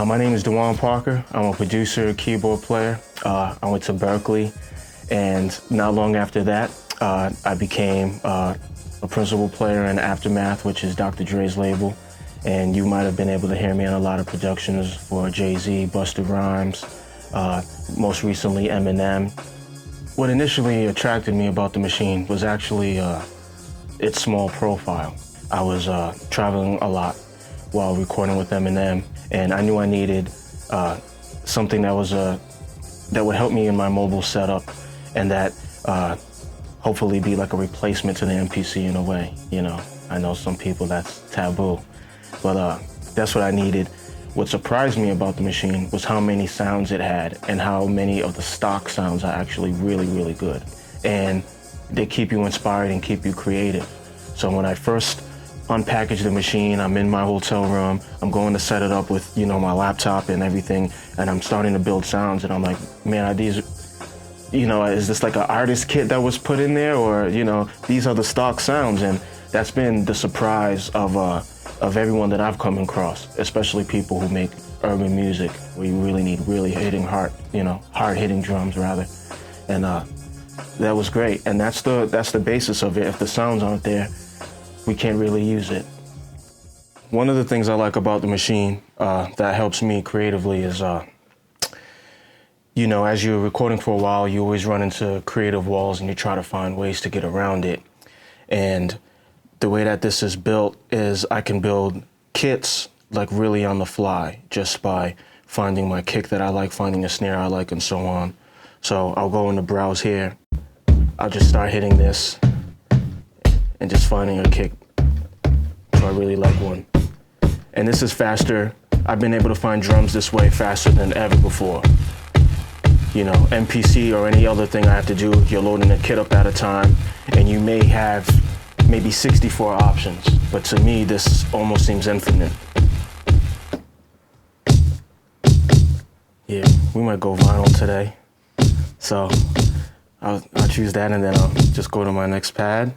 My name is Dewan Parker. I'm a producer, keyboard player. I went to Berkeley, and not long after that, I became a principal player in Aftermath, which is Dr. Dre's label. And you might have been able to hear me on a lot of productions for Jay-Z, Busta Rhymes, most recently Eminem. What initially attracted me about the machine was actually its small profile. I was traveling a lot while recording with Eminem, and I knew I needed something that was that would help me in my mobile setup, and that hopefully be like a replacement to the MPC in a way. You know, I know some people that's taboo, but that's what I needed. What surprised me about the machine was how many sounds it had and how many of the stock sounds are actually really, really good. And they keep you inspired and keep you creative. So when I first unpackaged the machine, I'm in my hotel room, I'm going to set it up with, you know, my laptop and everything, and I'm starting to build sounds, and I'm like, man, are these, you know, is this like an artist kit that was put in there, or, you know, these are the stock sounds? And that's been the surprise of everyone that I've come across, especially people who make urban music, where you really need hard-hitting drums rather. And that was great, and that's the basis of it. If the sounds aren't there, we can't really use it. One of the things I like about the machine that helps me creatively is, you know, as you're recording for a while, you always run into creative walls and you try to find ways to get around it. And the way that this is built is I can build kits like really on the fly, just by finding my kick that I like, finding a snare I like, and so on. So I'll go in the browse here. I'll just start hitting this and just finding a kick. So I really like one. And this is faster. I've been able to find drums this way faster than ever before. You know, MPC or any other thing I have to do, you're loading a kit up at a time, and you may have maybe 64 options. But to me, this almost seems infinite. Yeah, we might go vinyl today. So I'll choose that, and then I'll just go to my next pad.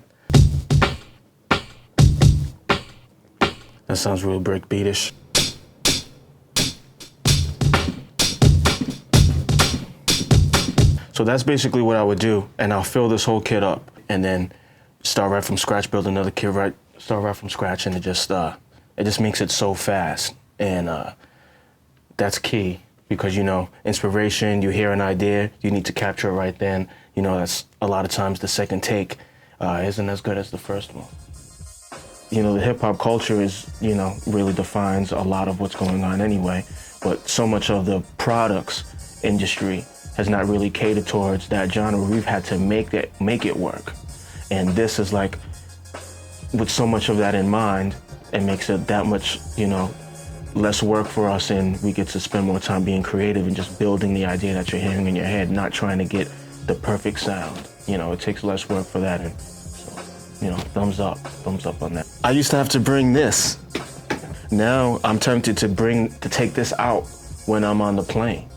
That sounds real breakbeatish. So that's basically what I would do, and I'll fill this whole kit up, and then start right from scratch, build another kit start right from scratch, and it just makes it so fast. And that's key, because, you know, inspiration, you hear an idea, you need to capture it right then. You know, that's a lot of times the second take isn't as good as the first one. You know, the hip-hop culture is, you know, really defines a lot of what's going on anyway, but so much of the products industry has not really catered towards that genre. We've had to make it work. And this is like, with so much of that in mind, it makes it that much, you know, less work for us, and we get to spend more time being creative and just building the idea that you're hearing in your head, not trying to get the perfect sound. You know, it takes less work for that, and so, you know, thumbs up on that. I used to have to bring this. Now I'm tempted to take this out when I'm on the plane,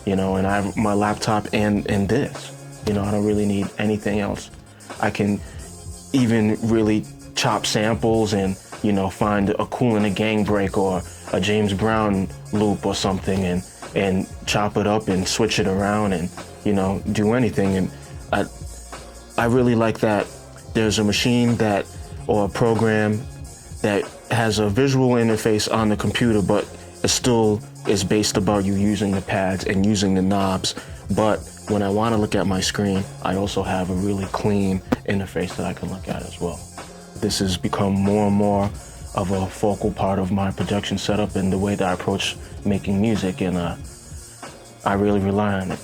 you know, and I have my laptop and this. You know, I don't really need anything else. I can even really chop samples and, you know, find a Kool and the Gang break or a James Brown loop or something, and chop it up and switch it around and, you know, do anything. And I really like that there's a machine or a program that has a visual interface on the computer, but it still is based about you using the pads and using the knobs. But when I want to look at my screen, I also have a really clean interface that I can look at as well. This has become more and more of a focal part of my production setup and the way that I approach making music, and I really rely on it.